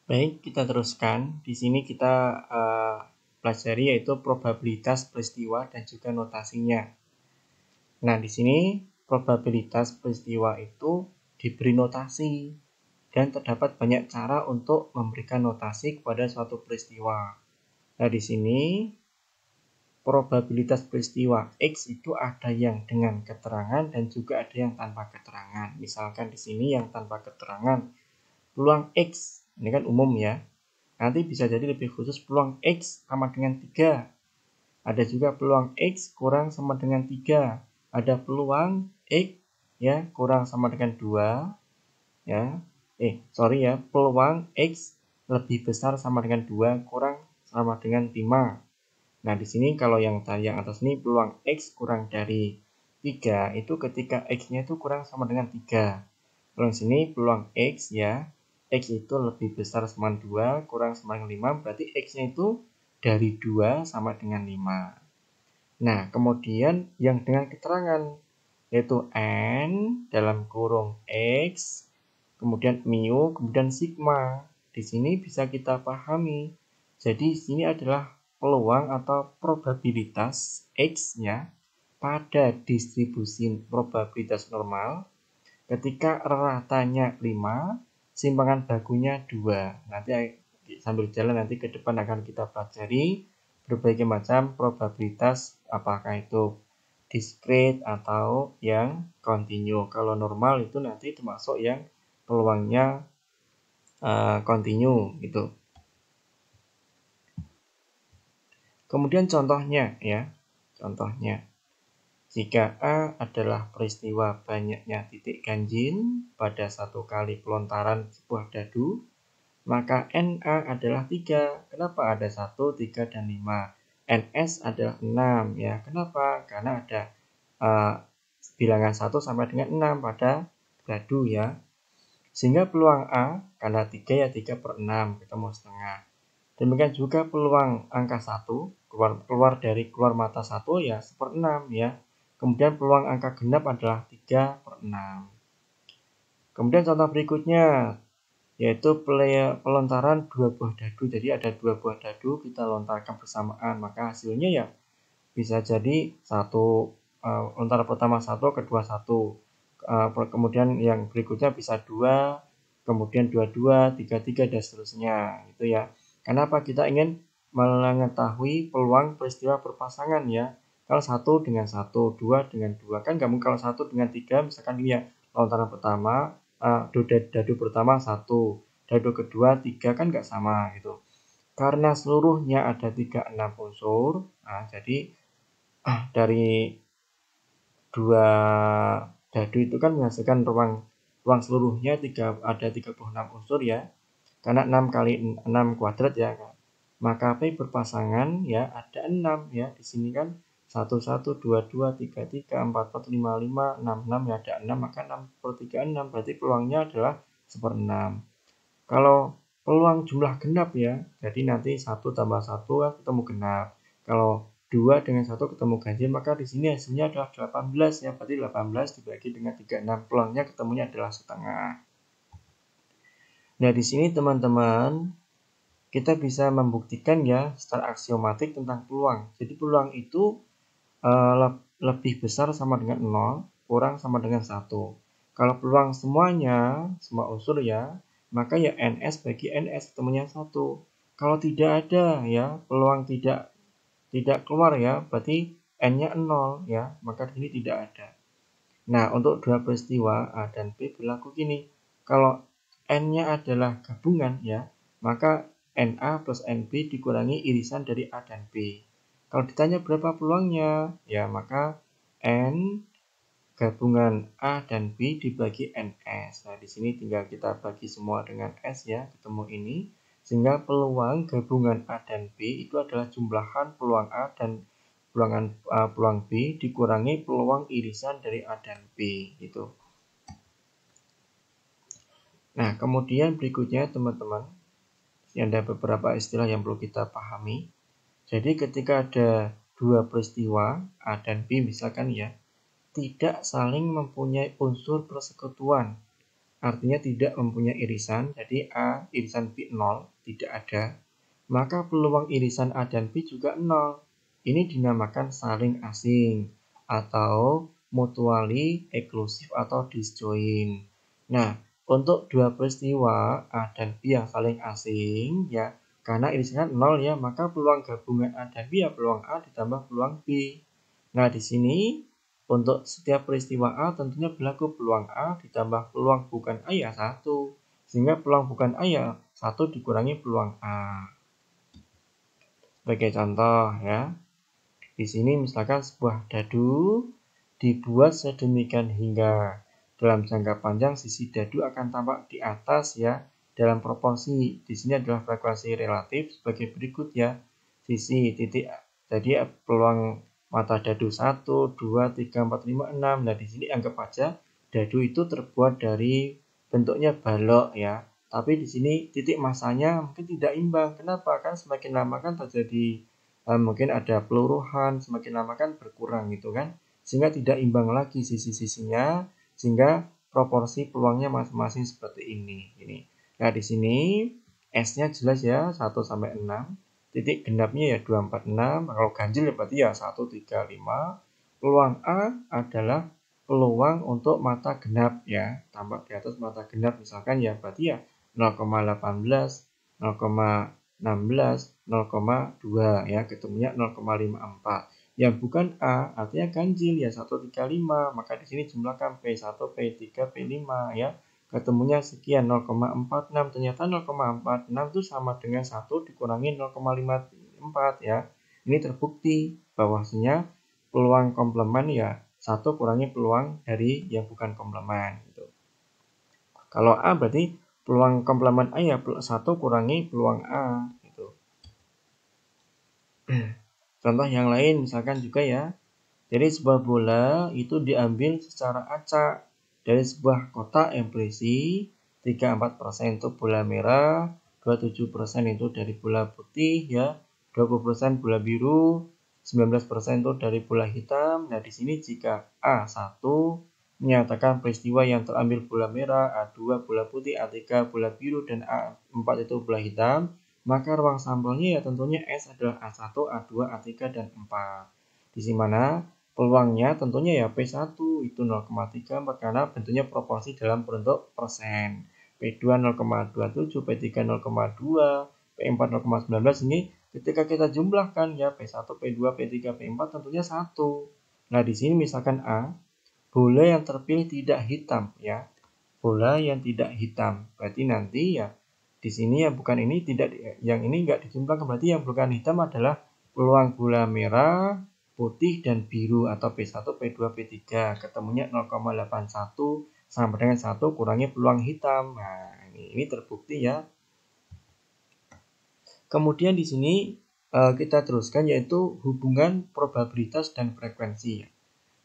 Baik, kita teruskan. Di sini kita pelajari yaitu probabilitas peristiwa dan juga notasinya. Nah, di sini probabilitas peristiwa itu diberi notasi dan terdapat banyak cara untuk memberikan notasi kepada suatu peristiwa. Nah, di sini probabilitas peristiwa X itu ada yang dengan keterangan dan juga ada yang tanpa keterangan. Misalkan di sini yang tanpa keterangan, peluang X, ini kan umum ya. Nanti bisa jadi lebih khusus peluang X sama dengan 3. Ada juga peluang X kurang sama dengan 3. Ada peluang X ya kurang sama dengan 2 ya. Peluang X lebih besar sama dengan 2 kurang sama dengan 5. Nah, di sini kalau yang atas ini peluang X kurang dari 3 itu ketika X-nya itu kurang sama dengan 3. Kalau di sini peluang X ya, X itu lebih besar sama 2 kurang sama dengan 5, berarti X-nya itu dari 2 sama dengan 5. Nah, kemudian yang dengan keterangan yaitu N dalam kurung X, kemudian mu, kemudian sigma. Di sini bisa kita pahami. Jadi di sini adalah peluang atau probabilitas X-nya pada distribusi probabilitas normal ketika ratanya 5, simpangan bakunya 2. Nanti sambil jalan nanti ke depan akan kita pelajari berbagai macam probabilitas, apakah itu discrete atau yang kontinu. Kalau normal itu nanti termasuk yang peluangnya kontinu gitu. Kemudian contohnya ya, contohnya jika A adalah peristiwa banyaknya titik ganjil pada satu kali pelontaran sebuah dadu, maka NA adalah 3. Kenapa ada 1, 3, dan 5? NS adalah 6 ya. Kenapa? Karena ada bilangan 1 sampai dengan 6 pada dadu ya. Sehingga peluang A karena 3 ya 3 per 6 ketemu setengah. Demikian juga peluang angka 1 keluar mata 1 ya 1/6 ya. Kemudian peluang angka genap adalah 3 per 6. Kemudian contoh berikutnya yaitu pelontaran 2 buah dadu. Jadi ada 2 buah dadu kita lontarkan bersamaan, maka hasilnya ya bisa jadi lontaran pertama 1, kedua 1. Kemudian yang berikutnya bisa 2, kemudian 2, 2, 3, 3 dan seterusnya gitu ya. Kenapa kita ingin mengetahui peluang peristiwa berpasangan ya? Kalau 1 dengan 1, 2 dengan 2 kan nggak mungkin. Kalau 1 dengan 3 misalkan ini ya, lontaran pertama dadu pertama 1, dadu kedua 3 kan nggak sama gitu. Karena seluruhnya ada 36 unsur, nah jadi dari 2 dadu itu kan menghasilkan ruang seluruhnya ada 36 unsur ya. Karena 6 kali 6 kuadrat ya. Maka P berpasangan ya ada 6 ya. Di sini kan 1, 1, 2, 2, 3, 3, 4, 4, 5, 5, 6, 6 ya ada 6. Maka 6 per 3, 6. Berarti peluangnya adalah 1/6. Kalau peluang jumlah genap ya, jadi nanti 1 tambah 1 ketemu genap. Kalau 2 dengan 1 ketemu ganjil, maka di sini hasilnya adalah 18 ya. Berarti 18 dibagi dengan 36, peluangnya ketemunya adalah setengah. Nah, di sini teman-teman kita bisa membuktikan ya secara aksiomatik tentang peluang. Jadi peluang itu lebih besar sama dengan 0, kurang sama dengan 1. Kalau peluang semuanya, semua unsur ya, maka ya NS bagi NS ketemunya 1. Kalau tidak ada ya, peluang tidak keluar ya, berarti N-nya 0 ya, maka di sini tidak ada. Nah, untuk dua peristiwa A dan B berlaku gini. Kalau N-nya adalah gabungan ya, maka NA plus NB dikurangi irisan dari A dan B. Kalau ditanya berapa peluangnya, ya maka N gabungan A dan B dibagi NS. Nah, di sini tinggal kita bagi semua dengan S ya, ketemu ini. Sehingga peluang gabungan A dan B itu adalah jumlahan peluang A dan peluang B dikurangi peluang irisan dari A dan B gitu. Nah, kemudian berikutnya teman-teman, ada beberapa istilah yang perlu kita pahami. Jadi ketika ada dua peristiwa A dan B misalkan ya, tidak saling mempunyai unsur persekutuan. artinya tidak mempunyai irisan, jadi A irisan B 0, tidak ada, maka peluang irisan A dan B juga 0. Ini dinamakan saling asing atau mutually eksklusif atau disjoint. Nah, untuk dua peristiwa A dan B yang saling asing ya, karena irisannya 0 ya, maka peluang gabungan A dan B ya peluang A ditambah peluang B. Nah, di sini untuk setiap peristiwa A tentunya berlaku peluang A ditambah peluang bukan A ya 1. Sehingga peluang bukan A ya 1 dikurangi peluang A. Sebagai contoh ya. Di sini misalkan sebuah dadu dibuat sedemikian hingga dalam jangka panjang sisi dadu akan tampak di atas ya dalam proporsi. Di sini adalah frekuensi relatif sebagai berikut ya. Sisi titik, jadi peluang mata dadu 1, 2, 3, 4, 5, 6. Nah, di sini anggap aja dadu itu terbuat dari bentuknya balok ya. Tapi di sini titik masanya mungkin tidak imbang. Kenapa? Kan semakin lama kan terjadi mungkin ada peluruhan, semakin lama kan berkurang gitu kan, sehingga tidak imbang lagi sisi-sisinya, sehingga proporsi peluangnya masing-masing seperti ini. Nah, di sini S-nya jelas ya 1 sampai 6, titik genapnya ya 2, 4, 6, kalau ganjil ya berarti ya 1, 3, 5. Peluang A adalah peluang untuk mata genap ya, tampak di atas mata genap misalkan ya berarti ya 0,18, 0,16, 0,2 ya, ketemunya 0,54. Yang bukan A artinya ganjil ya 135, maka di sini jumlahkan P1, P3, P5 ya. Ketemunya sekian 0,46, ternyata 0,46 itu sama dengan 1 dikurangi 0,54 ya. Ini terbukti bahwasanya peluang komplemen ya 1 kurangi peluang dari yang bukan komplemen gitu. Kalau A berarti peluang komplemen A ya 1 kurangi peluang A gitu. Contoh yang lain misalkan juga ya. Jadi sebuah bola itu diambil secara acak dari sebuah kotak yang berisi 34% itu bola merah, 27% itu dari bola putih ya, 20% bola biru, 19% itu dari bola hitam. Nah, di sini jika A1 menyatakan peristiwa yang terambil bola merah, A2 bola putih, A3 bola biru, dan A4 itu bola hitam, maka ruang sampelnya ya tentunya S adalah A1, A2, A3, dan 4. Di mana peluangnya tentunya ya P1 itu 0,34 karena bentuknya proporsi dalam bentuk persen. P2 0,27, P3 0,2, P4 0,19. Ini ketika kita jumlahkan ya P1, P2, P3, P4 tentunya 1. Nah, di sini misalkan A, bola yang terpilih tidak hitam ya. Bola yang tidak hitam. Berarti nanti ya di sini ya bukan ini tidak, yang ini enggak dijumlahkan, berarti yang bukan hitam adalah peluang bola merah, putih, dan biru atau P1, P2, P3. Ketemunya 0,81 sama dengan 1 kurangi peluang hitam. Nah, ini terbukti ya. Kemudian di sini kita teruskan yaitu hubungan probabilitas dan frekuensi.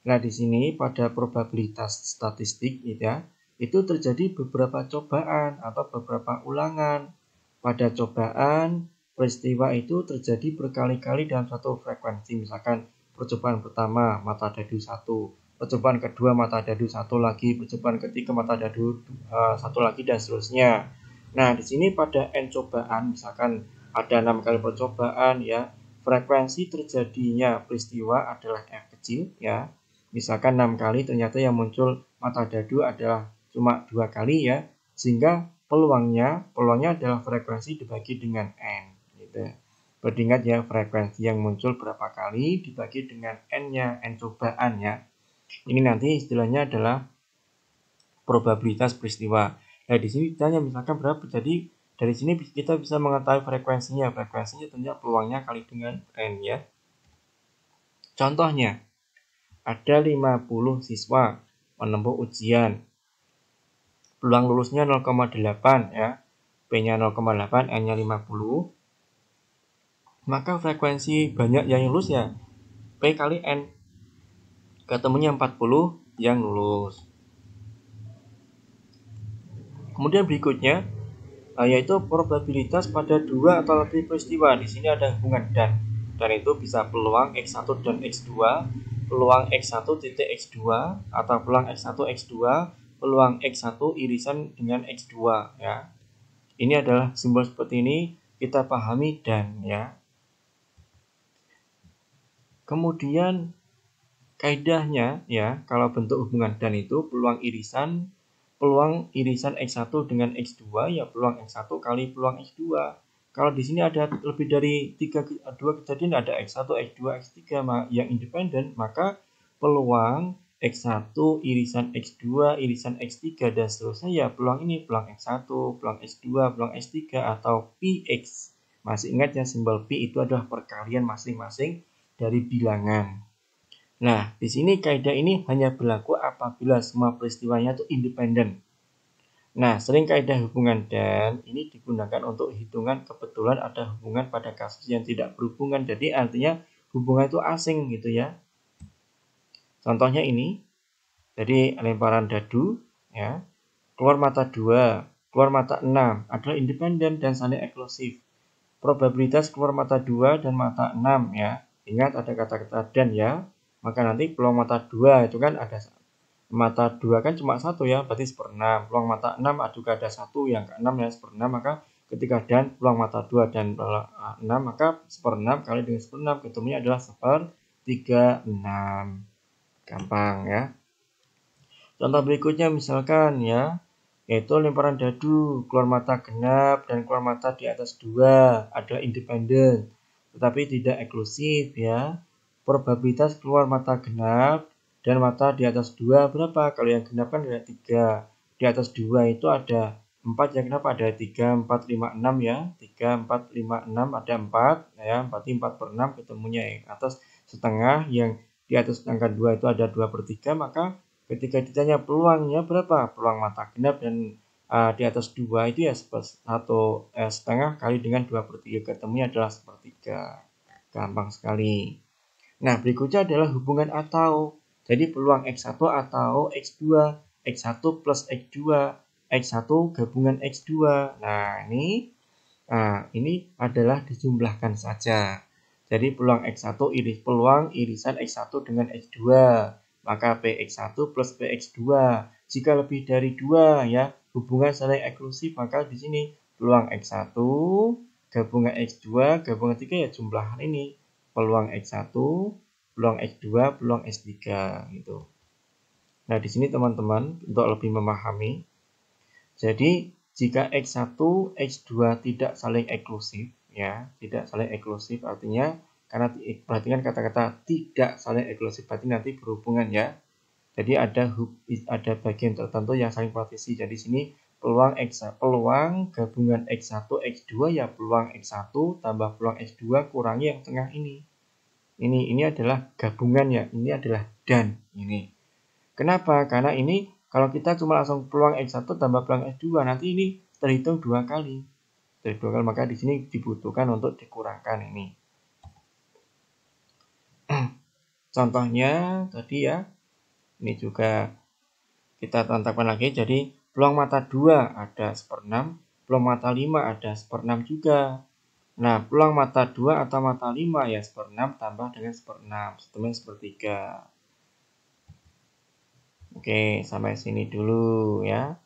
Nah, di sini pada probabilitas statistik ya, itu terjadi beberapa cobaan atau beberapa ulangan. Pada cobaan, peristiwa itu terjadi berkali-kali dalam satu frekuensi. Misalkan percobaan pertama mata dadu 1, percobaan kedua mata dadu 1 lagi, percobaan ketiga mata dadu 1 lagi, dan seterusnya. Nah, di sini pada N cobaan, misalkan ada 6 kali percobaan ya, frekuensi terjadinya peristiwa adalah F kecil ya. Misalkan 6 kali, ternyata yang muncul mata dadu adalah cuma 2 kali ya, sehingga peluangnya adalah frekuensi dibagi dengan N gitu. Beringat ya, frekuensi yang muncul berapa kali dibagi dengan N-nya, N cobaan ya. Ini nanti istilahnya adalah probabilitas peristiwa. Nah, di sini ditanya misalkan berapa, jadi dari sini kita bisa mengetahui frekuensinya. Frekuensinya tentunya peluangnya kali dengan N ya. Contohnya, ada 50 siswa menempuh ujian. Peluang lulusnya 0,8 ya. P-nya 0,8, N-nya 50. Maka frekuensi banyak yang lulus ya P kali N. Ketemunya 40 yang lulus. Kemudian berikutnya yaitu probabilitas pada 2 atau lebih peristiwa. Di sini ada hubungan dan itu bisa peluang X1 dan X2, peluang X1 titik X2 atau peluang X1 X2, peluang X1 irisan dengan X2 ya. Ini adalah simbol seperti ini kita pahami dan ya. Kemudian kaidahnya ya, kalau bentuk hubungan dan itu peluang irisan X1 dengan X2 ya peluang X1 kali peluang X2. Kalau di sini ada lebih dari 2 kejadian, ada X1, X2, X3 yang independen, maka peluang X1 irisan X2 irisan X3 dan seterusnya ya peluang ini, peluang X1, peluang X2, peluang X3 atau Px. Masih ingat ya, simbol Pi itu adalah perkalian masing-masing dari bilangan. Nah, di sini kaidah ini hanya berlaku apabila semua peristiwanya itu independen. Nah, sering kaidah hubungan dan ini digunakan untuk hitungan kebetulan ada hubungan pada kasus yang tidak berhubungan. Jadi artinya hubungan itu asing gitu ya. Contohnya ini, jadi lemparan dadu ya, keluar mata 2, keluar mata 6 adalah independen dan saling eksklusif. Probabilitas keluar mata 2 dan mata 6 ya. Ingat ada kata-kata dan ya. Maka nanti peluang mata 2 itu kan ada mata 2 kan cuma 1 ya, berarti 1/6. Peluang mata 6 juga ada 1 yang ke-6 ya, 1/6. Maka ketika dan peluang mata 2 dan 6 maka 1/6 kali dengan 1/6 ketemunya adalah 1/36. Gampang ya. Contoh berikutnya misalkan ya, yaitu lemparan dadu, keluar mata genap dan keluar mata di atas 2 adalah independen, tetapi tidak eksklusif ya. Probabilitas keluar mata genap dan mata di atas 2 berapa? Kalau yang genap kan ada 3. Di atas 2 itu ada 4 yang kenapa ada 3, 4, 5, 6 ya. 3, 4, 5, 6 ada 4 ya. Berarti 4/6 ketemunya yang atas setengah, yang di atas angka 2 itu ada 2/3. Maka ketika ditanya peluangnya berapa? Peluang mata genap dan di atas 2 itu ya 1,5 kali dengan 2/3 ketemunya adalah 1/3. Gampang sekali. Nah, berikutnya adalah hubungan atau. Jadi peluang X1 atau X2, X1 plus X2, X1 gabungan X2. Nah, ini adalah dijumlahkan saja. Jadi peluang X1 peluang irisan X1 dengan X2. Maka PX1 plus PX2. Jika lebih dari 2 ya, hubungan saling eksklusif, maka di sini peluang X1 gabungan X2 gabungan 3 ya jumlah ini. Peluang X1, peluang X2, peluang X3 gitu. Nah, di sini teman-teman untuk lebih memahami. Jadi, jika X1, X2 tidak saling eksklusif ya, tidak saling eksklusif artinya karena perhatikan kata-kata tidak saling eksklusif berarti nanti berhubungan ya. Jadi ada bagian tertentu yang saling partisi. Jadi sini peluang gabungan X1 X2 ya peluang X1 tambah peluang X2 kurangi yang tengah ini. Ini adalah gabungan ya. Ini adalah dan ini. Kenapa? Karena ini kalau kita cuma langsung peluang X1 tambah peluang X2 nanti ini terhitung 2 kali. Maka di sini dibutuhkan untuk dikurangkan ini. Contohnya tadi ya. Ini juga kita tetapkan lagi. Jadi peluang mata 2 ada 1/6, peluang mata 5 ada 1/6 juga. Nah, peluang mata 2 atau mata 5 ya 1/6 tambah dengan 1/6, setelah 1/3. Oke, sampai sini dulu ya.